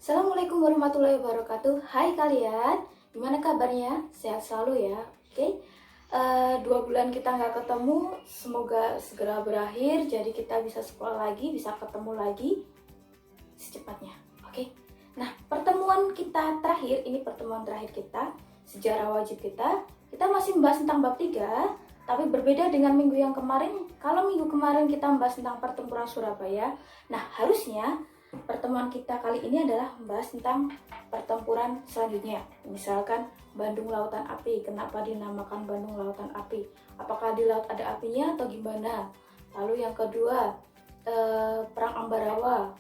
Assalamualaikum warahmatullahi wabarakatuh. Hai kalian, gimana kabarnya? Sehat selalu ya. Oke, 2 bulan kita nggak ketemu, semoga segera berakhir. Jadi kita bisa sekolah lagi, bisa ketemu lagi secepatnya. Oke. Nah, pertemuan kita terakhir, ini pertemuan terakhir kita, sejarah wajib kita. Kita masih membahas tentang bab 3, tapi berbeda dengan minggu yang kemarin. Kalau minggu kemarin kita membahas tentang pertempuran Surabaya, nah harusnya pertemuan kita kali ini adalah membahas tentang pertempuran selanjutnya. Misalkan Bandung Lautan Api, kenapa dinamakan Bandung Lautan Api? Apakah di laut ada apinya atau gimana? Lalu yang kedua, Perang Ambarawa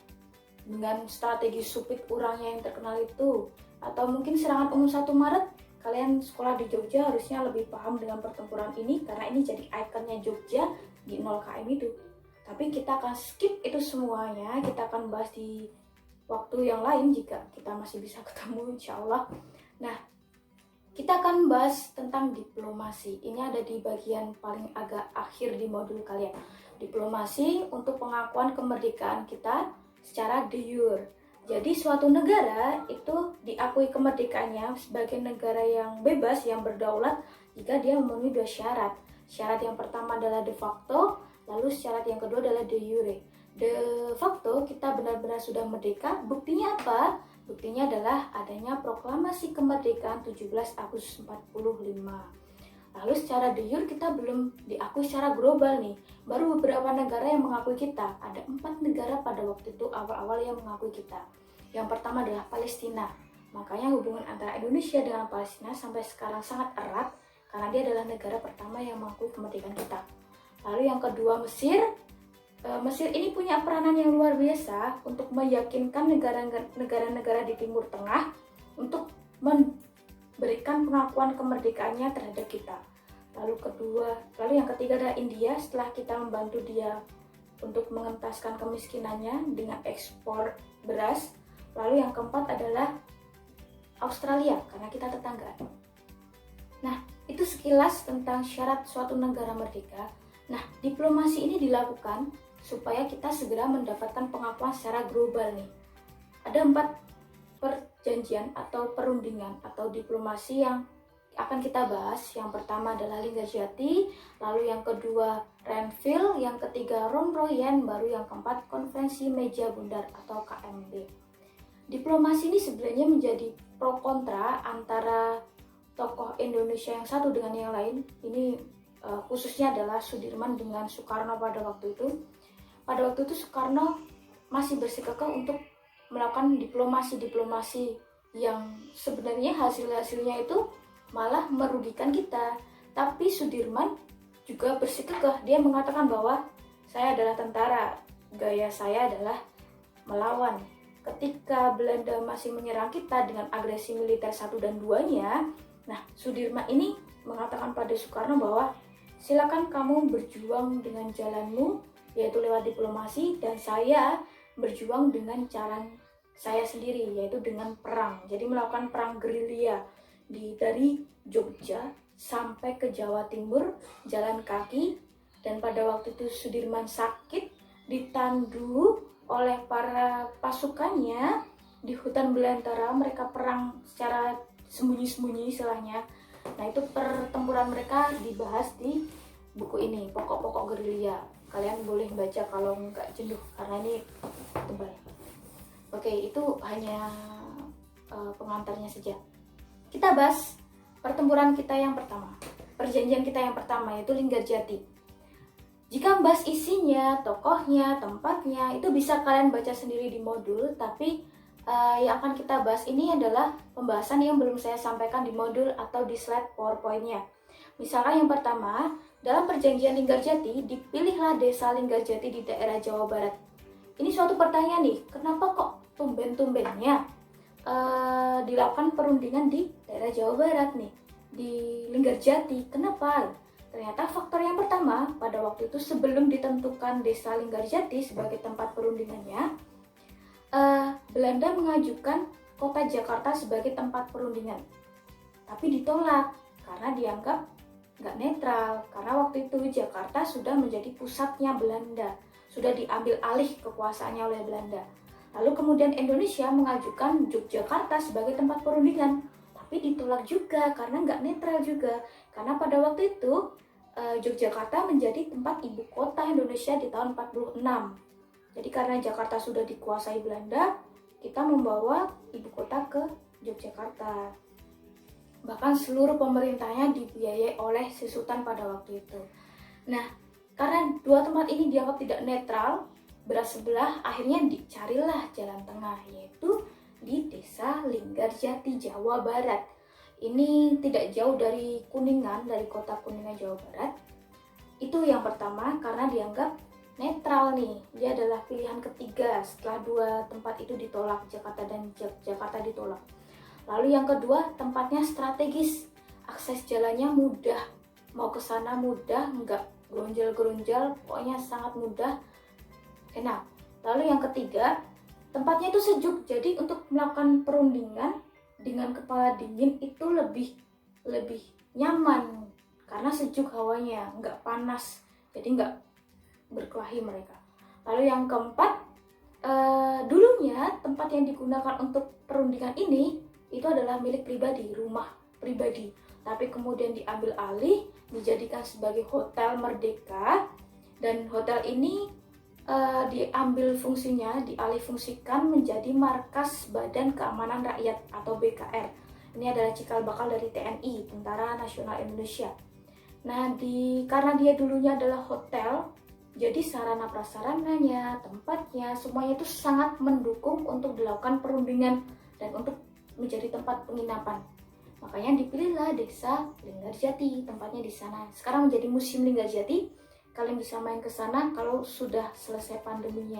dengan strategi supit urangnya yang terkenal itu. Atau mungkin serangan umum 1 Maret. Kalian sekolah di Jogja harusnya lebih paham dengan pertempuran ini karena ini jadi ikonnya Jogja di 0 KM itu. Tapi kita akan skip itu semuanya, kita akan bahas di waktu yang lain jika kita masih bisa ketemu insya Allah. Nah, kita akan bahas tentang diplomasi. Ini ada di bagian paling agak akhir di modul kalian. Diplomasi untuk pengakuan kemerdekaan kita secara de jure. Jadi suatu negara itu diakui kemerdekaannya sebagai negara yang bebas, yang berdaulat jika dia memenuhi 2 syarat. Syarat yang pertama adalah de facto, lalu syarat yang kedua adalah de jure. De facto kita benar-benar sudah merdeka. Buktinya apa? Buktinya adalah adanya proklamasi kemerdekaan 17 Agustus 45. Lalu secara de jure kita belum diakui secara global nih. Baru beberapa negara yang mengakui kita. Ada 4 negara pada waktu itu awal-awal yang mengakui kita. Yang pertama adalah Palestina. Makanya hubungan antara Indonesia dengan Palestina sampai sekarang sangat erat karena dia adalah negara pertama yang mengakui kemerdekaan kita. Lalu yang kedua Mesir. Mesir ini punya peranan yang luar biasa untuk meyakinkan negara-negara di Timur Tengah untuk memberikan pengakuan kemerdekaannya terhadap kita. Lalu yang ketiga adalah India. Setelah kita membantu dia untuk mengentaskan kemiskinannya dengan ekspor beras. Lalu yang keempat adalah Australia karena kita tetangga. Nah, itu sekilas tentang syarat suatu negara merdeka. Nah, diplomasi ini dilakukan supaya kita segera mendapatkan pengakuan secara global nih. Ada 4 perjanjian atau perundingan atau diplomasi yang akan kita bahas. Yang pertama adalah Linggarjati, lalu yang kedua Renville, yang ketiga Romroyen, baru yang keempat Konferensi Meja Bundar atau KMB. Diplomasi ini sebenarnya menjadi pro kontra antara tokoh Indonesia yang satu dengan yang lain. Ini khususnya adalah Sudirman dengan Soekarno pada waktu itu. Pada waktu itu Soekarno masih bersikukuh untuk melakukan diplomasi yang sebenarnya hasilnya itu malah merugikan kita. Tapi Sudirman juga bersikukuh, dia mengatakan bahwa saya adalah tentara, gaya saya adalah melawan. Ketika Belanda masih menyerang kita dengan agresi militer 1 dan 2-nya, nah Sudirman ini mengatakan pada Soekarno bahwa silakan kamu berjuang dengan jalanmu, yaitu lewat diplomasi, dan saya berjuang dengan cara saya sendiri, yaitu dengan perang. Jadi melakukan perang gerilya dari Jogja sampai ke Jawa Timur, jalan kaki. Dan pada waktu itu Sudirman sakit, ditandu oleh para pasukannya di hutan belantara. Mereka perang secara sembunyi-sembunyi istilahnya. Nah, itu pertempuran mereka dibahas di buku ini, Pokok-Pokok Gerilya. Kalian boleh baca kalau nggak jenuh karena ini tebal. Oke, itu hanya pengantarnya saja. Kita bahas pertempuran kita yang pertama, perjanjian kita yang pertama, yaitu Linggarjati. Jika membahas isinya, tokohnya, tempatnya, itu bisa kalian baca sendiri di modul. Tapi yang akan kita bahas ini adalah pembahasan yang belum saya sampaikan di modul atau di slide PowerPoint-nya. Misalkan yang pertama, dalam perjanjian Linggarjati, dipilihlah desa Linggarjati di daerah Jawa Barat. Ini suatu pertanyaan nih, kenapa kok tumben-tumbennya dilakukan perundingan di daerah Jawa Barat nih, di Linggarjati? Kenapa? Ternyata faktor yang pertama, pada waktu itu sebelum ditentukan desa Linggarjati sebagai tempat perundingannya, Belanda mengajukan kota Jakarta sebagai tempat perundingan. Tapi ditolak karena dianggap nggak netral, karena waktu itu Jakarta sudah menjadi pusatnya Belanda, sudah diambil alih kekuasaannya oleh Belanda. Lalu kemudian Indonesia mengajukan Yogyakarta sebagai tempat perundingan, tapi ditolak juga karena nggak netral juga. Karena pada waktu itu Yogyakarta menjadi tempat ibu kota Indonesia di tahun 46. Jadi karena Jakarta sudah dikuasai Belanda, kita membawa ibu kota ke Yogyakarta. Bahkan seluruh pemerintahnya dibiayai oleh si Sultan pada waktu itu. Nah, karena dua tempat ini dianggap tidak netral, bersebelah, akhirnya dicarilah jalan tengah, yaitu di Desa Linggarjati, Jawa Barat. Ini tidak jauh dari Kuningan, dari kota Kuningan, Jawa Barat. Itu yang pertama, karena dianggap netral nih. Dia adalah pilihan ketiga setelah dua tempat itu ditolak, Jakarta dan Jakarta ditolak. Lalu yang kedua, tempatnya strategis, akses jalannya mudah, mau ke sana mudah, nggak gerunjal-gerunjal, pokoknya sangat mudah, enak. Lalu yang ketiga, tempatnya itu sejuk, jadi untuk melakukan perundingan dengan kepala dingin itu lebih nyaman karena sejuk hawanya, nggak panas, jadi nggak berkelahi mereka. Lalu yang keempat, dulunya tempat yang digunakan untuk perundingan ini itu adalah milik pribadi, rumah pribadi, tapi kemudian diambil alih, dijadikan sebagai Hotel Merdeka, dan hotel ini diambil fungsinya, dialihfungsikan menjadi markas Badan Keamanan Rakyat atau BKR. Ini adalah cikal bakal dari TNI, Tentara Nasional Indonesia. Nah, karena dia dulunya adalah hotel, jadi sarana prasarananya, tempatnya, semuanya itu sangat mendukung untuk dilakukan perundingan dan untuk menjadi tempat penginapan. Makanya dipilihlah Desa Linggarjati, tempatnya di sana. Sekarang menjadi Museum Linggarjati. Kalian bisa main ke sana kalau sudah selesai pandeminya.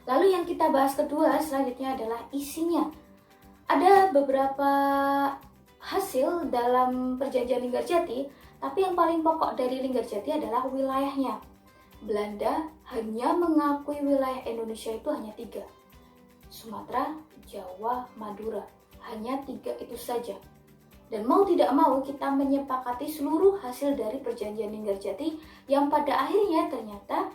Lalu yang kita bahas kedua selanjutnya adalah isinya. Ada beberapa hasil dalam perjanjian Linggarjati, tapi yang paling pokok dari Linggarjati adalah wilayahnya. Belanda hanya mengakui wilayah Indonesia itu hanya 3. Sumatera, Jawa, Madura. Hanya 3 itu saja. Dan mau tidak mau kita menyepakati seluruh hasil dari perjanjian Linggarjati yang pada akhirnya ternyata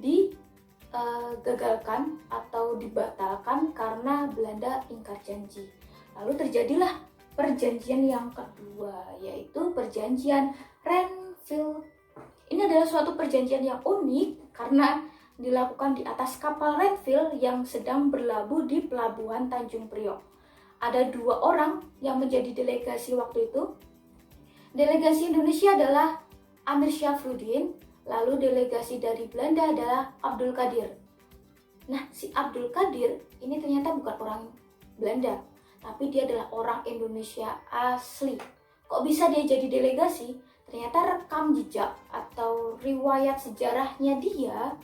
digagalkan atau dibatalkan karena Belanda ingkar janji. Lalu terjadilah perjanjian yang kedua, yaitu perjanjian Renville. Ini adalah suatu perjanjian yang unik karena dilakukan di atas kapal Renville yang sedang berlabuh di pelabuhan Tanjung Priok. Ada 2 orang yang menjadi delegasi waktu itu. Delegasi Indonesia adalah Amir Syafruddin, lalu delegasi dari Belanda adalah Abdul Qadir. Nah, si Abdul Qadir ini ternyata bukan orang Belanda, tapi dia adalah orang Indonesia asli. Kok bisa dia jadi delegasi? Ternyata rekam jejak atau riwayat sejarahnya dia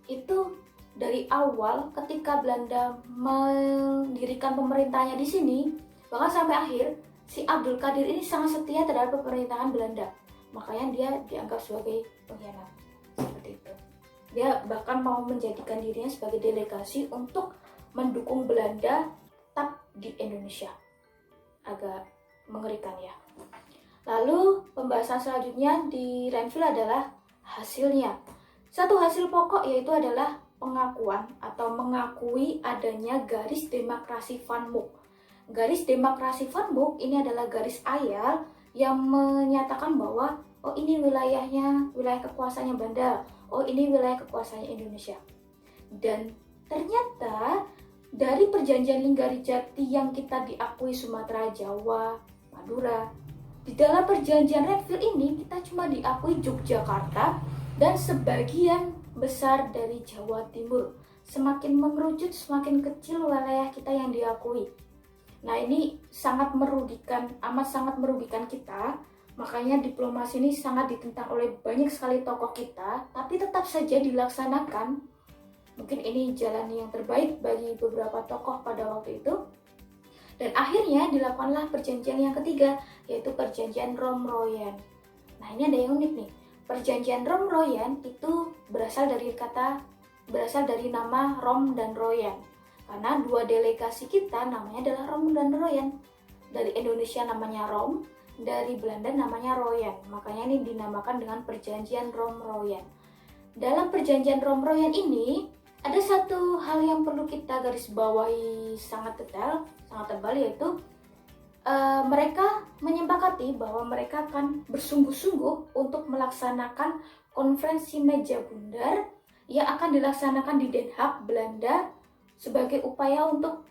itu dari awal ketika Belanda mendirikan pemerintahnya di sini, bahkan sampai akhir, si Abdul Qadir ini sangat setia terhadap pemerintahan Belanda. Makanya dia dianggap sebagai pengkhianat. Seperti itu. Dia bahkan mau menjadikan dirinya sebagai delegasi untuk mendukung Belanda tetap di Indonesia. Agak mengerikan ya. Lalu pembahasan selanjutnya di Renville adalah hasilnya. Satu hasil pokok yaitu adalah pengakuan atau mengakui adanya garis demarkasi Van Mook. Garis demarkasi Van Mook ini adalah garis ayal yang menyatakan bahwa oh ini wilayahnya, wilayah kekuasaannya Belanda, oh ini wilayah kekuasaannya Indonesia. Dan ternyata dari perjanjian Linggarjati yang kita diakui Sumatera, Jawa, Madura, di dalam perjanjian Renville ini kita cuma diakui Yogyakarta dan sebagian besar dari Jawa Timur. Semakin mengerucut, semakin kecil wilayah kita yang diakui. Nah, ini sangat merugikan, amat sangat merugikan kita. Makanya diplomasi ini sangat ditentang oleh banyak sekali tokoh kita, tapi tetap saja dilaksanakan. Mungkin ini jalan yang terbaik bagi beberapa tokoh pada waktu itu. Dan akhirnya dilakukanlah perjanjian yang ketiga, yaitu perjanjian Romroyen. Nah, ini ada yang unik nih. Perjanjian Romroyen itu berasal dari nama Rom dan Royan. Karena 2 delegasi kita namanya adalah Rom dan Royan. Dari Indonesia namanya Rom, dari Belanda namanya Royan. Makanya ini dinamakan dengan perjanjian Romroyen. Dalam perjanjian Romroyen ini ada satu hal yang kita garis bawahi sangat detail, sangat tebal, yaitu mereka menyepakati bahwa mereka akan bersungguh-sungguh untuk melaksanakan konferensi meja bundar yang akan dilaksanakan di Den Haag, Belanda, sebagai upaya untuk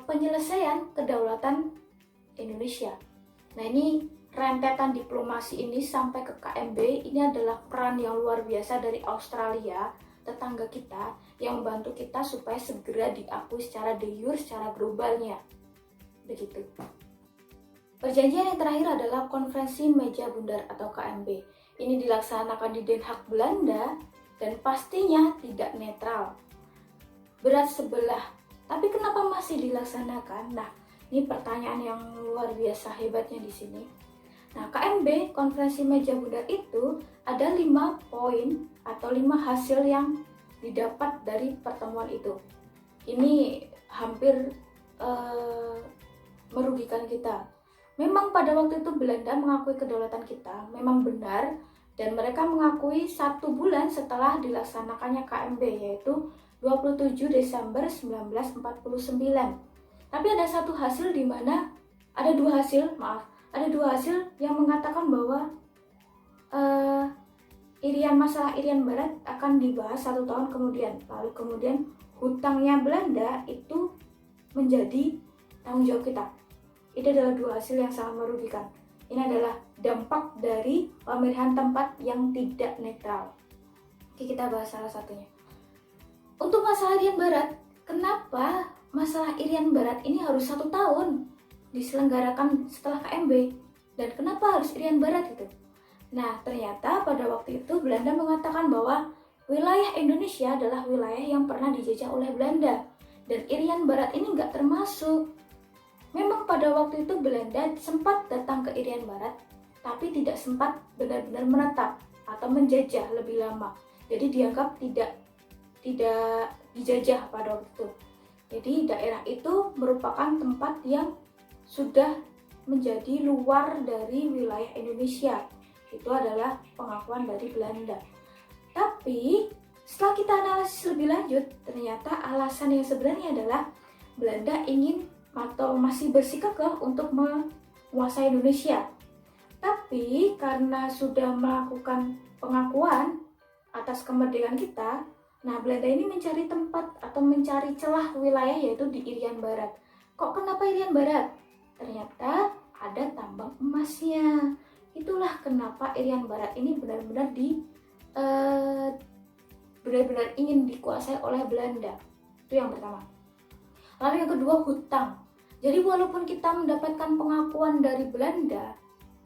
penyelesaian kedaulatan Indonesia. Nah, ini rentetan diplomasi ini sampai ke KMB, ini adalah peran yang luar biasa dari Australia, tetangga kita, yang membantu kita supaya segera diakui secara de jure, secara globalnya. Begitu. Perjanjian yang terakhir adalah Konferensi Meja Bundar atau KMB. Ini dilaksanakan di Den Haag, Belanda, dan pastinya tidak netral. Berat sebelah. Tapi kenapa masih dilaksanakan? Nah, ini pertanyaan yang luar biasa hebatnya di sini. Nah, KMB, Konferensi Meja Bundar itu ada 5 poin atau 5 hasil yang didapat dari pertemuan itu. Ini hampir merugikan kita. Memang pada waktu itu Belanda mengakui kedaulatan kita, memang benar, dan mereka mengakui 1 bulan setelah dilaksanakannya KMB, yaitu 27 Desember 1949. Tapi ada satu hasil di mana ada dua hasil yang mengatakan bahwa masalah Irian Barat akan dibahas 1 tahun kemudian. Lalu kemudian hutangnya Belanda itu menjadi tanggung jawab kita. Itu adalah 2 hasil yang sangat merugikan. Ini adalah dampak dari pemilihan tempat yang tidak netral. Oke, kita bahas salah satunya. Untuk masalah Irian Barat, kenapa masalah Irian Barat ini harus 1 tahun diselenggarakan setelah KMB? Dan kenapa harus Irian Barat itu? Nah, ternyata pada waktu itu Belanda mengatakan bahwa wilayah Indonesia adalah wilayah yang pernah dijajah oleh Belanda. Dan Irian Barat ini nggak termasuk. Memang pada waktu itu Belanda sempat datang ke Irian Barat, tapi tidak sempat benar-benar menetap atau menjajah lebih lama. Jadi dianggap tidak dijajah pada waktu itu. Jadi daerah itu merupakan tempat yang sudah menjadi luar dari wilayah Indonesia. Itu adalah pengakuan dari Belanda. Tapi setelah kita analisis lebih lanjut, ternyata alasan yang sebenarnya adalah Belanda ingin atau masih bersikukuh untuk menguasai Indonesia. Tapi karena sudah melakukan pengakuan atas kemerdekaan kita, nah Belanda ini mencari tempat atau mencari celah wilayah yaitu di Irian Barat. Kok kenapa Irian Barat? Ternyata ada tambang emasnya. Itulah kenapa Irian Barat ini benar-benar benar-benar ingin dikuasai oleh Belanda. Itu yang pertama. Lalu yang kedua, hutang. Jadi walaupun kita mendapatkan pengakuan dari Belanda,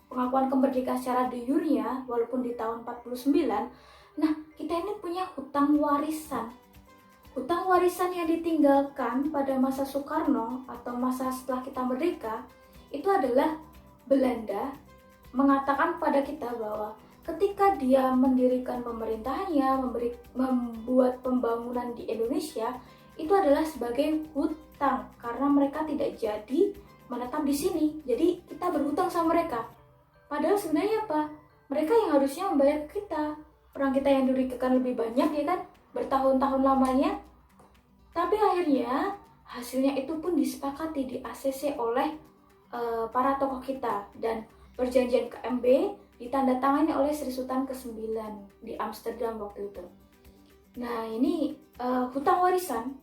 pengakuan kemerdekaan secara de jure-nya, walaupun di tahun 49, nah kita ini punya hutang warisan. Hutang warisan yang ditinggalkan pada masa Soekarno atau masa setelah kita merdeka, itu adalah Belanda mengatakan pada kita bahwa ketika dia mendirikan pemerintahannya, membuat pembangunan di Indonesia, itu adalah sebagai hutang karena mereka tidak jadi menetap di sini. Jadi kita berhutang sama mereka. Padahal sebenarnya apa? Mereka yang harusnya membayar kita. Orang kita yang dirugikan lebih banyak, ya kan? Bertahun-tahun lamanya. Tapi akhirnya hasilnya itu pun disepakati di ACC oleh para tokoh kita, dan perjanjian KMB ditandatangani oleh Sri Sultan ke-9 di Amsterdam waktu itu. Nah, ini hutang warisan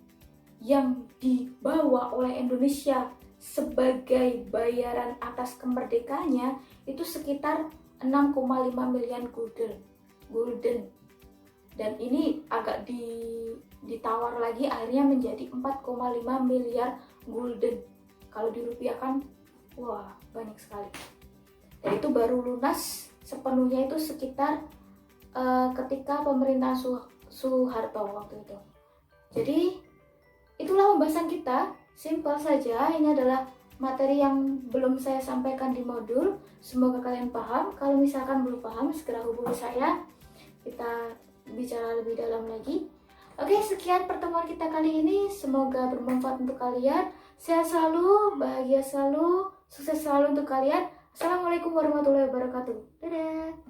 yang dibawa oleh Indonesia sebagai bayaran atas kemerdekaannya itu sekitar 6,5 miliar gulden. Dan ini agak ditawar lagi, akhirnya menjadi 4,5 miliar gulden. Kalau dirupiahkan, wah banyak sekali. Dan itu baru lunas sepenuhnya itu sekitar ketika pemerintahan Soeharto waktu itu. Jadi itulah pembahasan kita, simpel saja. Ini adalah materi yang belum saya sampaikan di modul. Semoga kalian paham. Kalau misalkan belum paham, segera hubungi saya. Kita bicara lebih dalam lagi. Oke, sekian pertemuan kita kali ini. Semoga bermanfaat untuk kalian. Sehat selalu, bahagia selalu, sukses selalu untuk kalian. Assalamualaikum warahmatullahi wabarakatuh. Dadah.